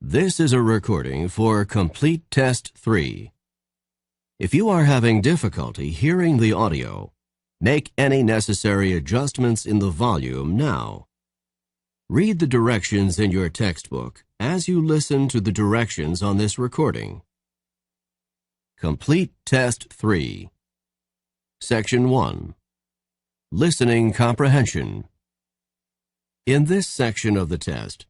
This is a recording for Complete Test 3. If you are having difficulty hearing the audio, make any necessary adjustments in the volume now. Read the directions in your textbook as you listen to the directions on this recording. Complete Test 3. Section 1. Listening Comprehension. In this section of the test,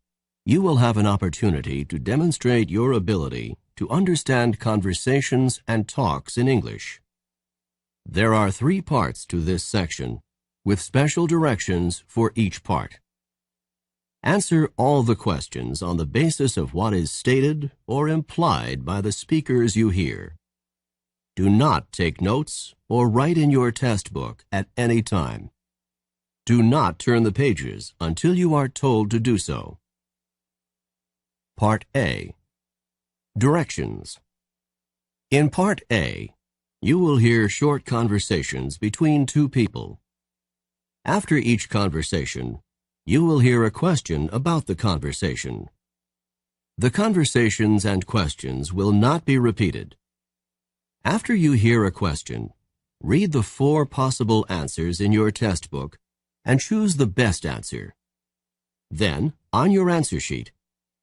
you will have an opportunity to demonstrate your ability to understand conversations and talks in English. There are 3 parts to this section, with special directions for each part. Answer all the questions on the basis of what is stated or implied by the speakers you hear. Do not take notes or write in your test book at any time. Do not turn the pages until you are told to do so. Part A. Directions. In Part A, you will hear short conversations between 2 people. After each conversation, you will hear a question about the conversation. The conversations and questions will not be repeated. After you hear a question, read the 4 possible answers in your test book and choose the best answer. Then, on your answer sheet,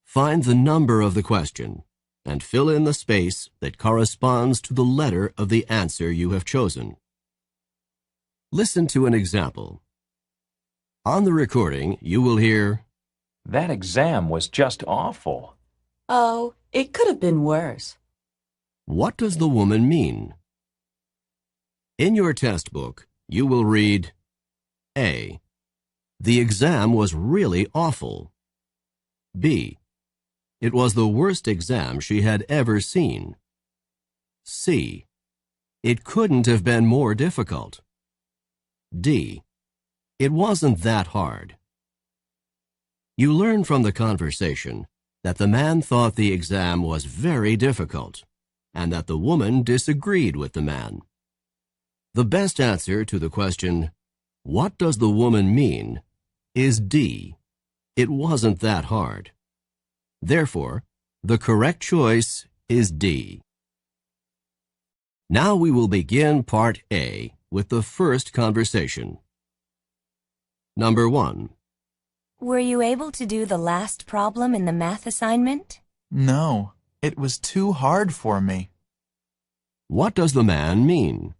find the number of the question and fill in the space that corresponds to the letter of the answer you have chosen. Listen to an example. On the recording, you will hear, "That exam was just awful." Oh, it could have been worse. "What does the woman mean?" In your test book, you will read, A. The exam was really awful. B. It was the worst exam she had ever seen. C. It couldn't have been more difficult. D. It wasn't that hard. You learn from the conversation that the man thought the exam was very difficult and that the woman disagreed with the man. The best answer to the question, "What does the woman mean?" is D. It wasn't that hard. Therefore, the correct choice is D. Now we will begin Part A with the first conversation. Number 1. Were you able to do the last problem in the math assignment? No, it was too hard for me. What does the man mean?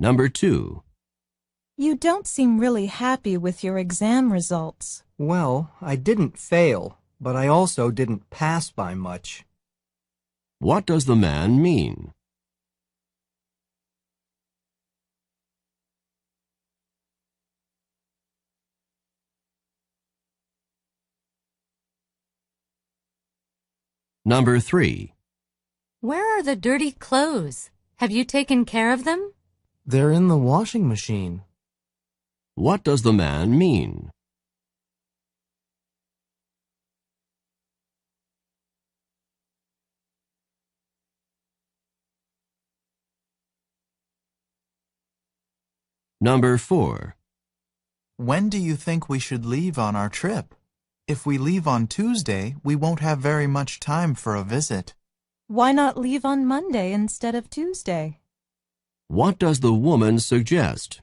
Number 2. You don't seem really happy with your exam results. Well, I didn't fail, but I also didn't pass by much. What does the man mean? Number 3. Where are the dirty clothes? Have you taken care of them? They're in the washing machine. What does the man mean? Number 4. When do you think we should leave on our trip? If we leave on Tuesday, we won't have very much time for a visit. Why not leave on Monday instead of Tuesday? What does the woman suggest?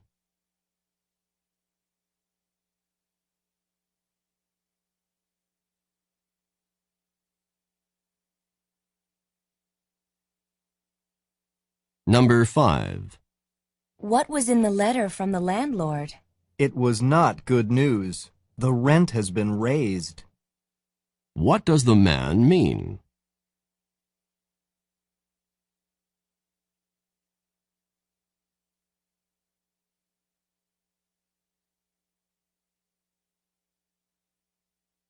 Number 5. What was in the letter from the landlord? It was not good news. The rent has been raised. What does the man mean?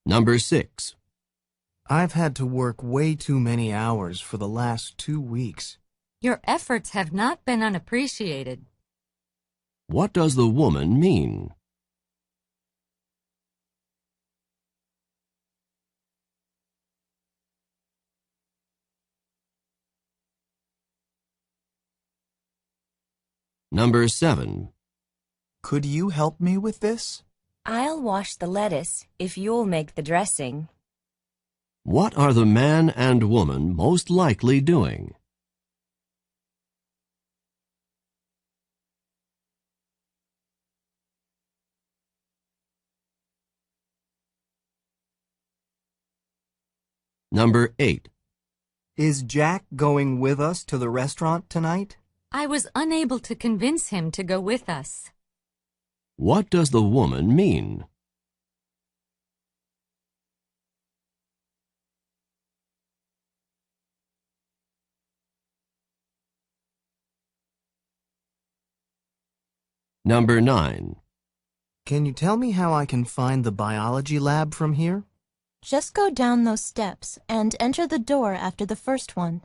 Number 6. I've had to work way too many hours for the last 2 weeks. Your efforts have not been unappreciated. What does the woman mean? Number 7. Could you help me with this? I'll wash the lettuce if you'll make the dressing. What are the man and woman most likely doing? Number 8. Is Jack going with us to the restaurant tonight? I was unable to convince him to go with us. What does the woman mean? Number 9. Can you tell me how I can find the biology lab from here? Just go down those steps and enter the door after the first one.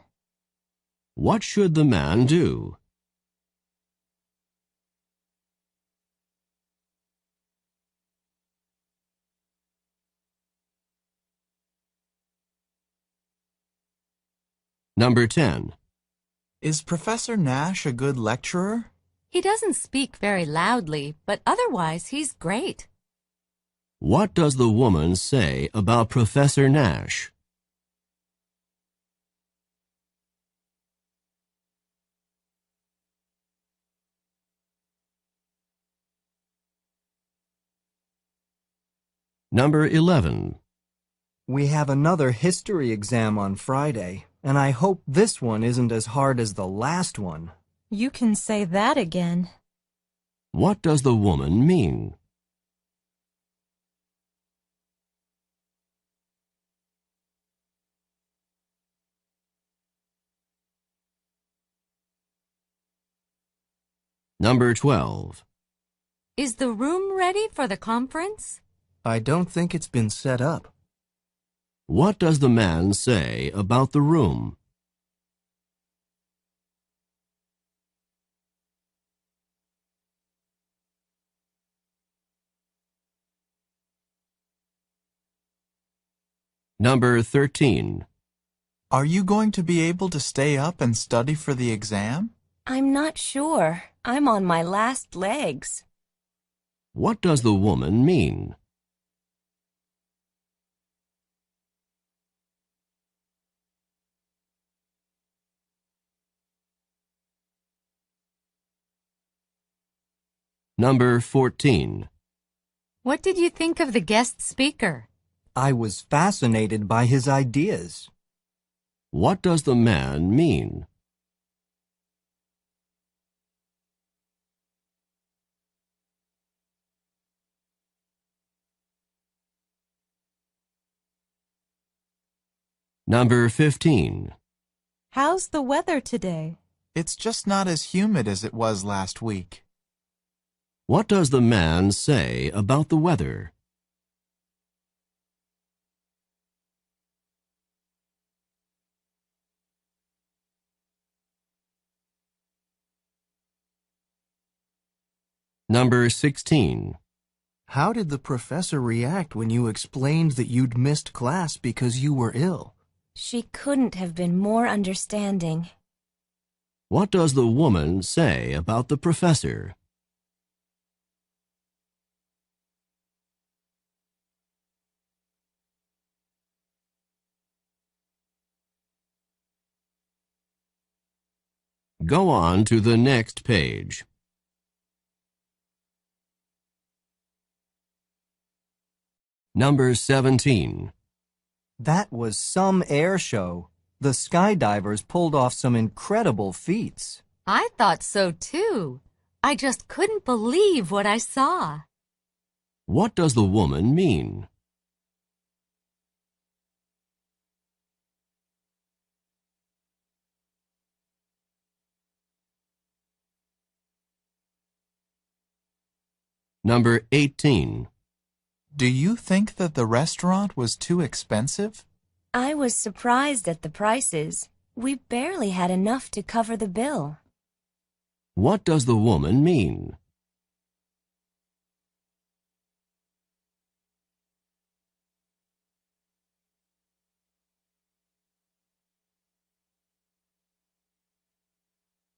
What should the man do? Number 10. Is Professor Nash a good lecturer? He doesn't speak very loudly, but otherwise he's great. What does the woman say about Professor Nash? Number 11. We have another history exam on Friday, and I hope this one isn't as hard as the last one. You can say that again. What does the woman mean? Number 12. Is the room ready for the conference? I don't think it's been set up. What does the man say about the room? Number 13. Are you going to be able to stay up and study for the exam? I'm not sure. I'm on my last legs. What does the woman mean? Number 14. What did you think of the guest speaker? I was fascinated by his ideas. What does the man mean? Number 15. How's the weather today? It's just not as humid as it was last week. What does the man say about the weather? Number 16. How did the professor react when you explained that you'd missed class because you were ill? She couldn't have been more understanding. What does the woman say about the professor? Go on to the next page. Number 17. That was some air show. The skydivers pulled off some incredible feats. I thought so too. I just couldn't believe what I saw. What does the woman mean? Number 18. Do you think that the restaurant was too expensive? I was surprised at the prices. We barely had enough to cover the bill. What does the woman mean?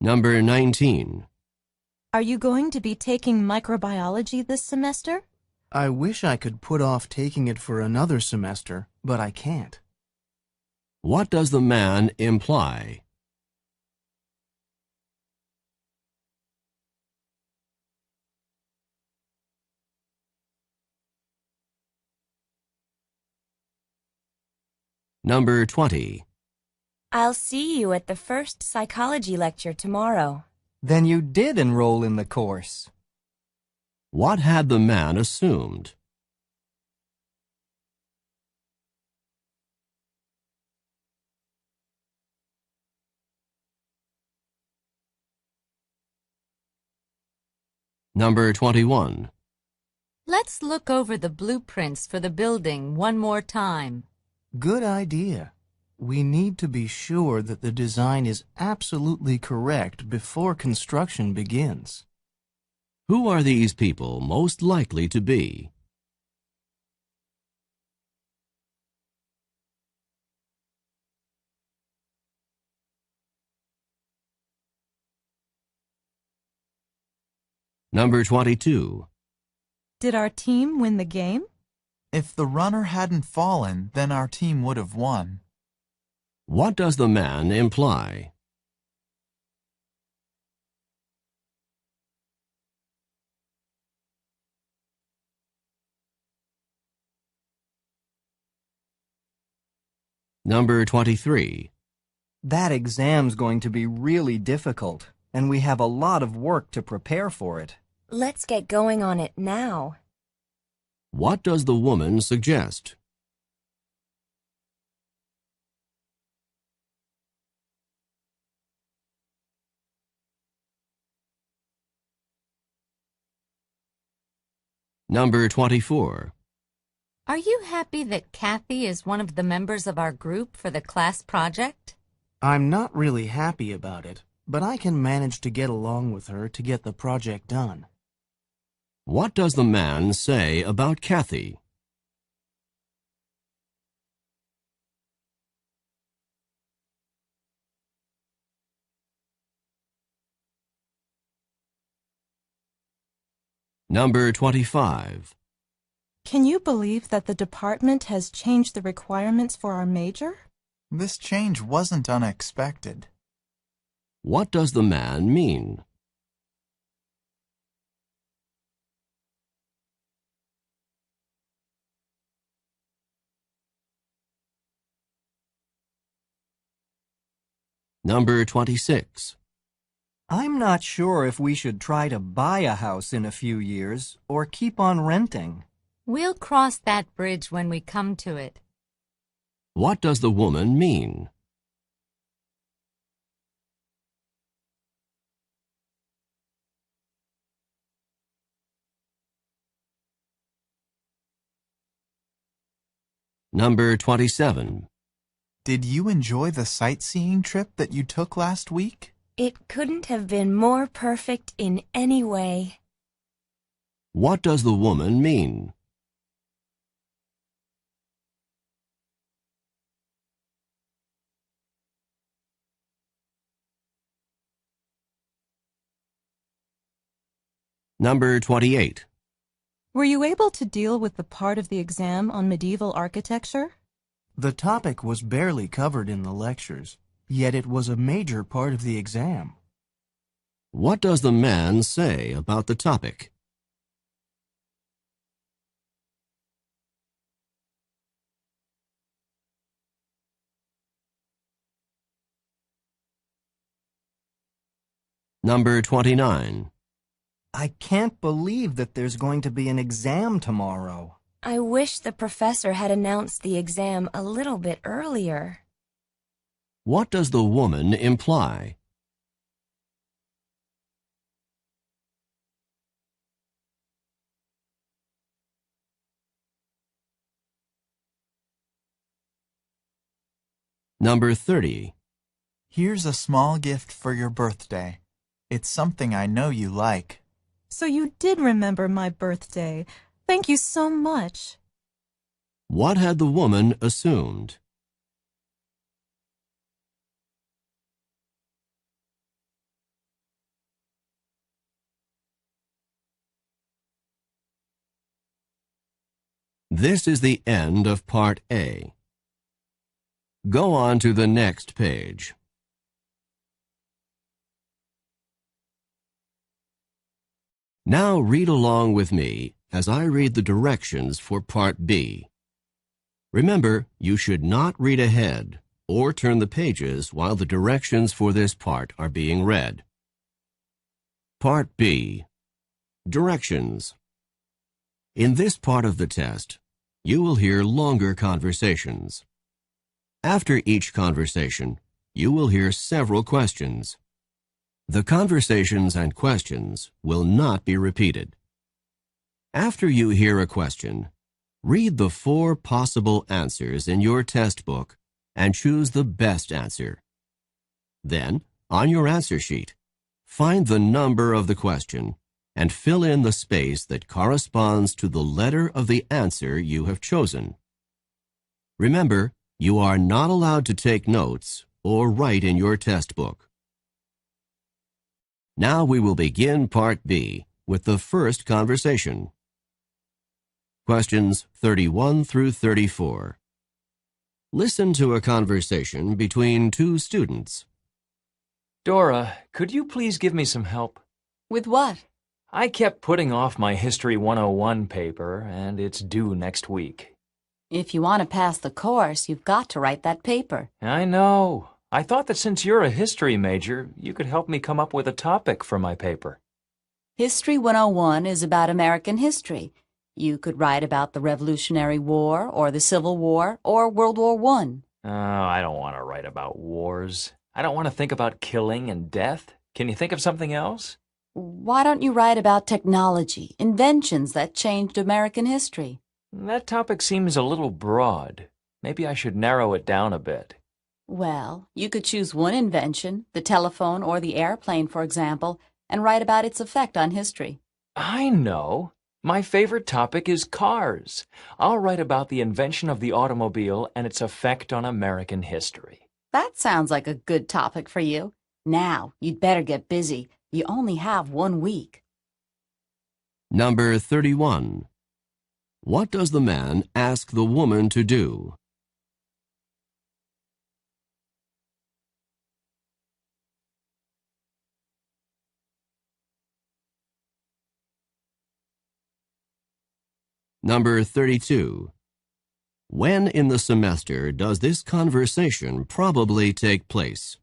Number 19. Are you going to be taking microbiology this semester? I wish I could put off taking it for another semester, but I can't. What does the man imply? Number 20. I'll see you at the first psychology lecture tomorrow. Then you did enroll in the course. What had the man assumed? Number 21. Let's look over the blueprints for the building one more time. Good idea. We need to be sure that the design is absolutely correct before construction begins. Who are these people most likely to be? Number 22. Did our team win the game? If the runner hadn't fallen, then our team would have won. What does the man imply? Number 23. That exam's going to be really difficult, and we have a lot of work to prepare for it. Let's get going on it now. What does the woman suggest? Number 24. Are you happy that Kathy is one of the members of our group for the class project? I'm not really happy about it, but I can manage to get along with her to get the project done. What does the man say about Kathy? Number 25. Can you believe that the department has changed the requirements for our major? This change wasn't unexpected. What does the man mean? Number 26. I'm not sure if we should try to buy a house in a few years or keep on renting. We'll cross that bridge when we come to it. What does the woman mean? Number 27. Did you enjoy the sightseeing trip that you took last week? It couldn't have been more perfect in any way. What does the woman mean? Number 28. Were you able to deal with the part of the exam on medieval architecture? The topic was barely covered in the lectures, yet it was a major part of the exam. What does the man say about the topic? Number 29. I can't believe that there's going to be an exam tomorrow. I wish the professor had announced the exam a little bit earlier. What does the woman imply? Number 30. Here's a small gift for your birthday. It's something I know you like. So you did remember my birthday. Thank you so much. What had the woman assumed? This is the end of Part A. Go on to the next page. Now read along with me as I read the directions for Part B. Remember, you should not read ahead or turn the pages while the directions for this part are being read. Part B. Directions. In this part of the test, you will hear longer conversations. After each conversation, you will hear several questions. The conversations and questions will not be repeated. After you hear a question, read the 4 possible answers in your test book and choose the best answer. Then, on your answer sheet, find the number of the question and fill in the space that corresponds to the letter of the answer you have chosen. Remember, you are not allowed to take notes or write in your test book. Now we will begin Part B with the first conversation. Questions 31 through 34. Listen to a conversation between 2 students. Dora, could you please give me some help? With what? I kept putting off my History 101 paper, and it's due next week. If you want to pass the course, you've got to write that paper. I know. I thought that since you're a history major, you could help me come up with a topic for my paper. History 101 is about American history. You could write about the Revolutionary War, or the Civil War, or World War I. Oh, I don't want to write about wars. I don't want to think about killing and death. Can you think of something else? Why don't you write about technology, inventions that changed American history? That topic seems a little broad. Maybe I should narrow it down a bit. Well, you could choose one invention, the telephone or the airplane, for example, and write about its effect on history. I know. My favorite topic is cars. I'll write about the invention of the automobile and its effect on American history. That sounds like a good topic for you. Now, you'd better get busy. You only have 1 week. Number 31. What does the man ask the woman to do? Number 32. When in the semester does this conversation probably take place?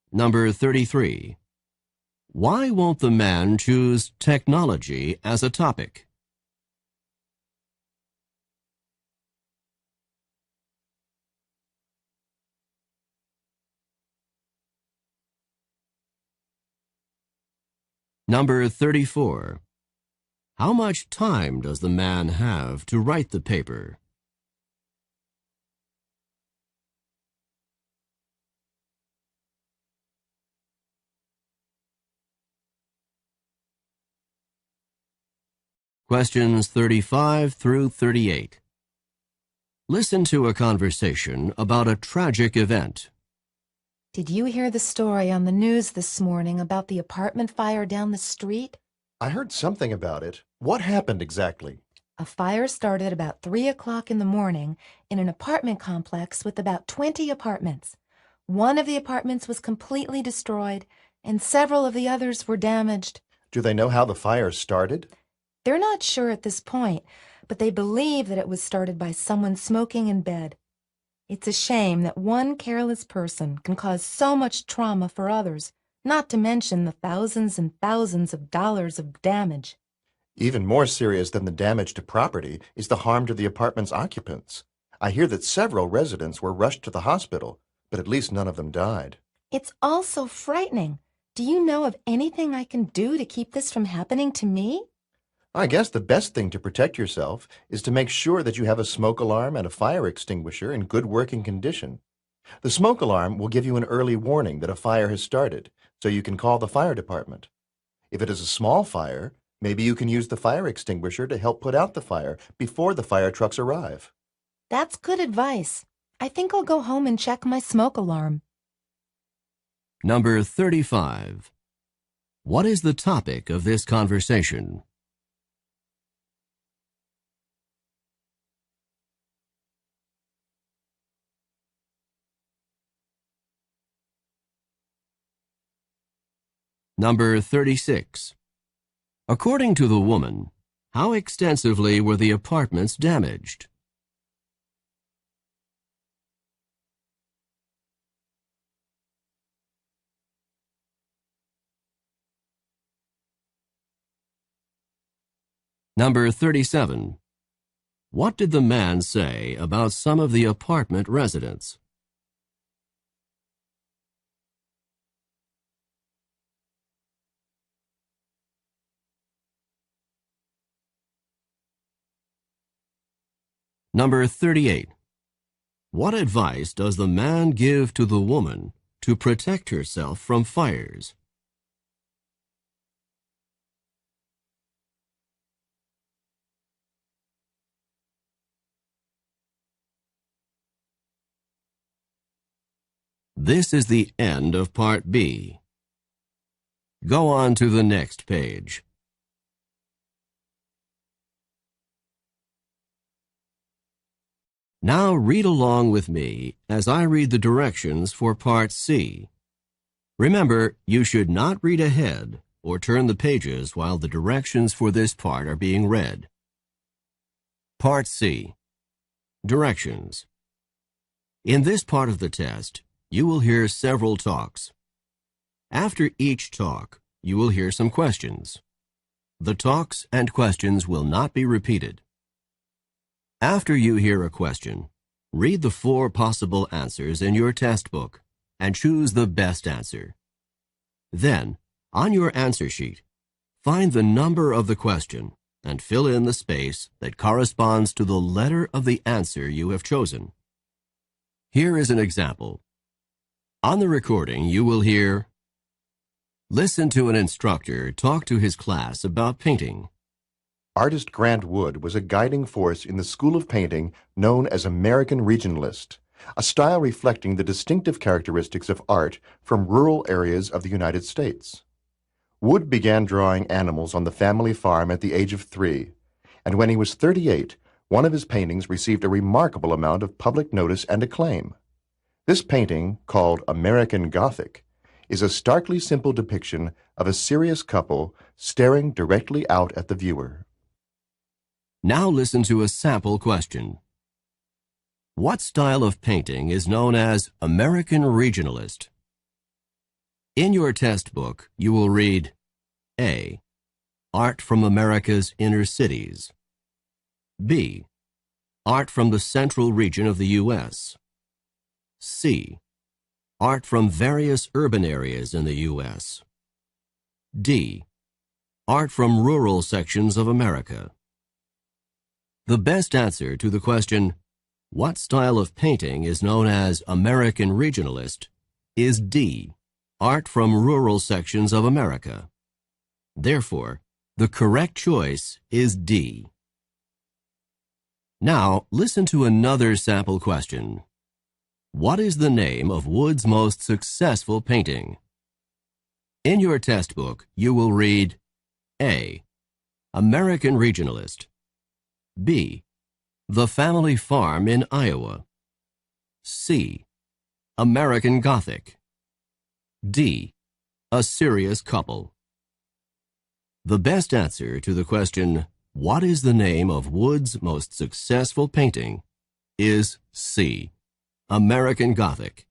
Number 33. Why won't the man choose technology as a topic? Number 34. How much time does the man have to write the paper? Questions 35 through 38. Listen to a conversation about a tragic event. Did you hear the story on the news this morning about the apartment fire down the street? I heard something about it. What happened exactly? A fire started about 3 o'clock in the morning in an apartment complex with about 20 apartments. One of the apartments was completely destroyed, and several of the others were damaged. Do they know how the fire started? They're not sure at this point, but they believe that it was started by someone smoking in bed. It's a shame that one careless person can cause so much trauma for others, not to mention the thousands and thousands of dollars of damage. Even more serious than the damage to property is the harm to the apartment's occupants. I hear that several residents were rushed to the hospital, but at least none of them died. It's all so frightening. Do you know of anything I can do to keep this from happening to me? I guess the best thing to protect yourself is to make sure that you have a smoke alarm and a fire extinguisher in good working condition. The smoke alarm will give you an early warning that a fire has started, so you can call the fire department. If it is a small fire, maybe you can use the fire extinguisher to help put out the fire before the fire trucks arrive. That's good advice. I think I'll go home and check my smoke alarm. Number 35. What is the topic of this conversation? Number 36. According to the woman, how extensively were the apartments damaged? Number 37. What did the man say about some of the apartment residents? Number 38. What advice does the man give to the woman to protect herself from fires? This is the end of Part B. Go on to the next page. Now read along with me as I read the directions for Part C. Remember, you should not read ahead or turn the pages while the directions for this part are being read. Part C. Directions. In this part of the test, you will hear several talks. After each talk, you will hear some questions. The talks and questions will not be repeated. After you hear a question, read the 4 possible answers in your test book and choose the best answer. Then, on your answer sheet, find the number of the question and fill in the space that corresponds to the letter of the answer you have chosen. Here is an example. On the recording, you will hear, listen to an instructor talk to his class about painting. Artist Grant Wood was a guiding force in the school of painting known as American Regionalist, a style reflecting the distinctive characteristics of art from rural areas of the United States. Wood began drawing animals on the family farm at the age of 3, and when he was 38, one of his paintings received a remarkable amount of public notice and acclaim. This painting, called American Gothic, is a starkly simple depiction of a serious couple staring directly out at the viewer. Now listen to a sample question. What style of painting is known as American Regionalist? In your test book, you will read A. Art from America's inner cities. B. Art from the central region of the U.S. C. Art from various urban areas in the U.S. D. Art from rural sections of America. The best answer to the question, what style of painting is known as American Regionalist, is D. Art from rural sections of America. Therefore, the correct choice is D. Now, listen to another sample question. What is the name of Wood's most successful painting? In your test book, you will read A. American Regionalist. B. The Family Farm in Iowa. C. American Gothic. D. A Serious Couple. The best answer to the question, what is the name of Wood's most successful painting, is C. American Gothic.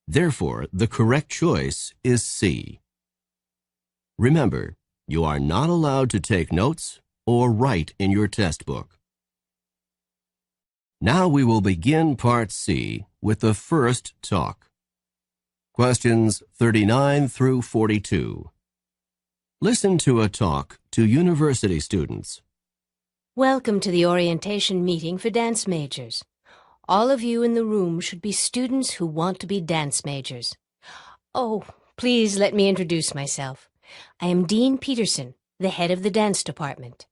Therefore, the correct choice is C. Remember, you are not allowed to take notes or write in your test book. Now we will begin Part C with the first talk. Questions 39 through 42. Listen to a talk to university students. Welcome to the orientation meeting for dance majors. All of you in the room should be students who want to be dance majors. Oh, please let me introduce myself. I am Dean Peterson, the head of the dance department.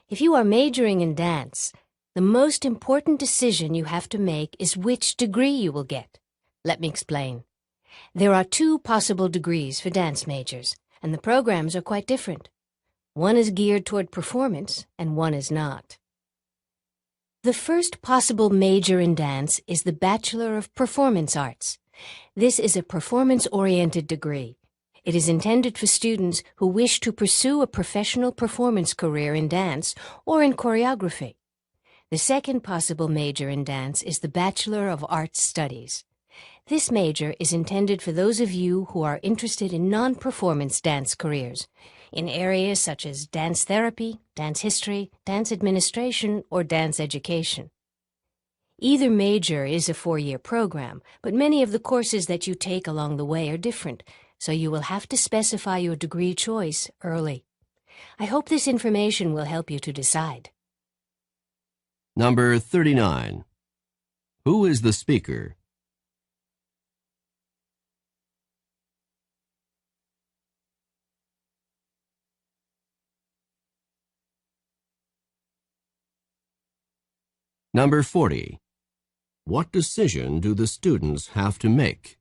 If you are majoring in dance, The most important decision you have to make is which degree you will get. Let me explain. There are 2 possible degrees for dance majors, and the programs are quite different. One is geared toward performance, and one is not. The first possible major in dance is the Bachelor of Performance Arts. This is a performance-oriented degree. It is intended for students who wish to pursue a professional performance career in dance or in choreography. The second possible major in dance is the Bachelor of Arts Studies. This major is intended for those of you who are interested in non-performance dance careers, in areas such as dance therapy, dance history, dance administration, or dance education. Either major is a 4-year program, but many of the courses that you take along the way are different, so you will have to specify your degree choice early. I hope this information will help you to decide. Number 39. Who is the speaker? Number 40. What decision do the students have to make?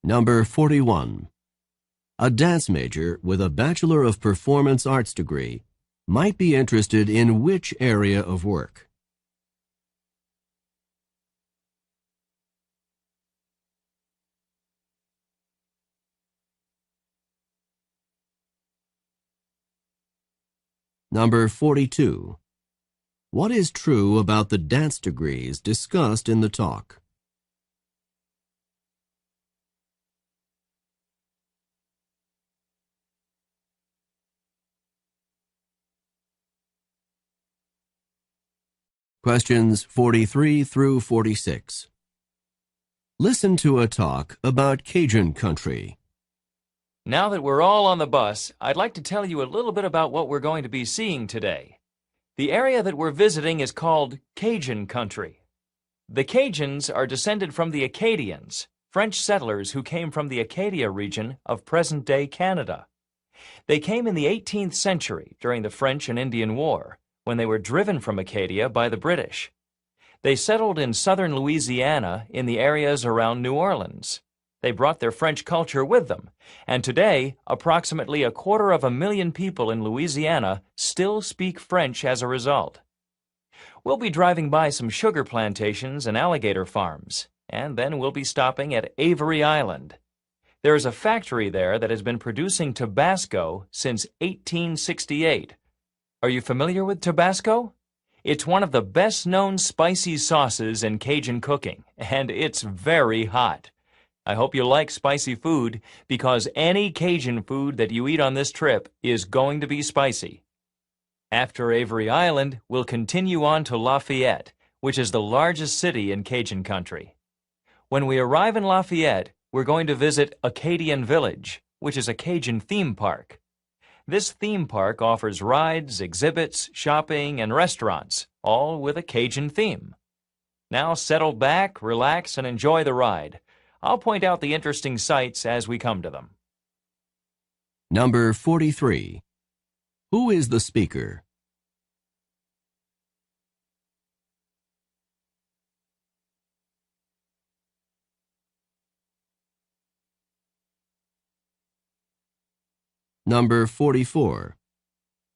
Number 41. A dance major with a Bachelor of Performance Arts degree might be interested in which area of work? Number 42. What is true about the dance degrees discussed in the talk? Questions 43 through 46. Listen to a talk about Cajun country. Now that we're all on the bus, I'd like to tell you a little bit about what we're going to be seeing today. The area that we're visiting is called Cajun country. The Cajuns are descended from the Acadians, French settlers who came from the Acadia region of present-day Canada. They came in the 18th century during the French and Indian War, when they were driven from Acadia by the British. They settled in southern Louisiana in the areas around New Orleans. They brought their French culture with them, and today approximately 250,000 people in Louisiana still speak French as a result. We'll be driving by some sugar plantations and alligator farms, and then we'll be stopping at Avery Island. There is a factory there that has been producing Tabasco since 1868. Are you familiar with Tabasco? It's one of the best-known spicy sauces in Cajun cooking, and it's very hot. I hope you like spicy food, because any Cajun food that you eat on this trip is going to be spicy. After Avery Island, we'll continue on to Lafayette, which is the largest city in Cajun country. When we arrive in Lafayette, we're going to visit Acadian Village, which is a Cajun theme park. This theme park offers rides, exhibits, shopping, and restaurants, all with a Cajun theme. Now settle back, relax, and enjoy the ride. I'll point out the interesting sights as we come to them. Number 43. Who is the speaker? Number 44.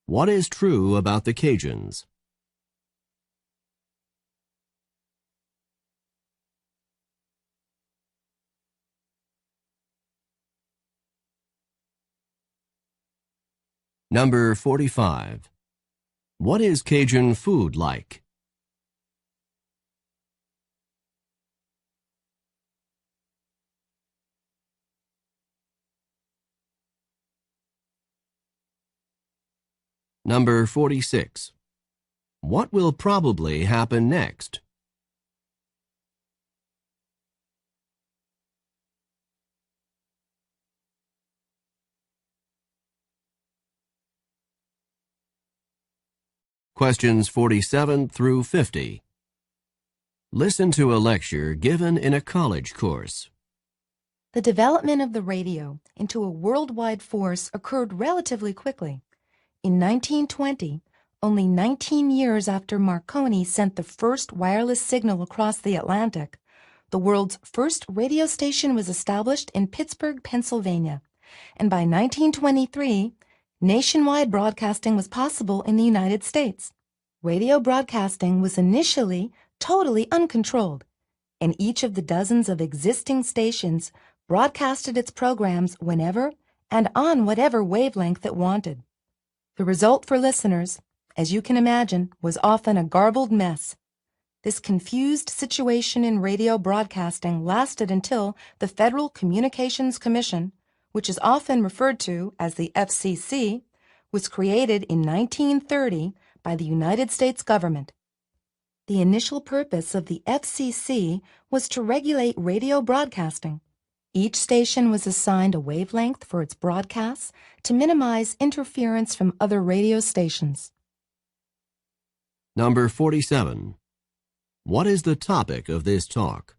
What is true about the Cajuns? Number 45. What is Cajun food like? Number 46. What will probably happen next? Questions 47 through 50. Listen to a lecture given in a college course. The development of the radio into a worldwide force occurred relatively quickly. In 1920, only 19 years after Marconi sent the first wireless signal across the Atlantic, the world's first radio station was established in Pittsburgh, Pennsylvania, and by 1923, nationwide broadcasting was possible in the United States. Radio broadcasting was initially totally uncontrolled, and each of the dozens of existing stations broadcasted its programs whenever and on whatever wavelength it wanted. The result for listeners, as you can imagine, was often a garbled mess. This confused situation in radio broadcasting lasted until the Federal Communications Commission, which is often referred to as the FCC, was created in 1930 by the United States government. The initial purpose of the FCC was to regulate radio broadcasting. Each station was assigned a wavelength for its broadcasts to minimize interference from other radio stations. Number 47. What is the topic of this talk?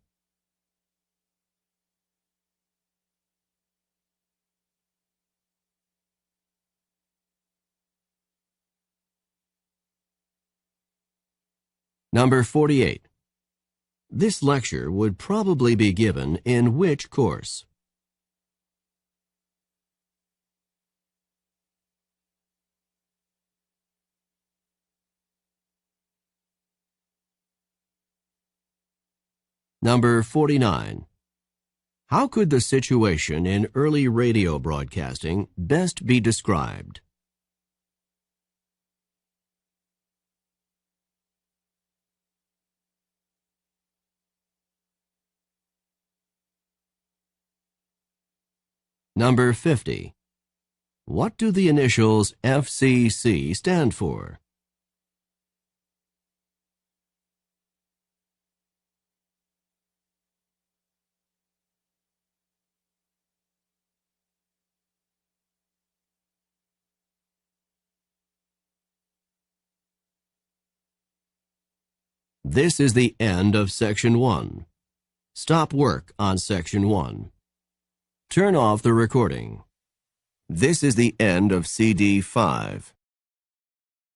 Number 48. This lecture would probably be given in which course? Number 49. How could the situation in early radio broadcasting best be described? Number 50. What do the initials FCC stand for? This is the end of Section 1. Stop work on Section 1. Turn off the recording. This is the end of CD 5.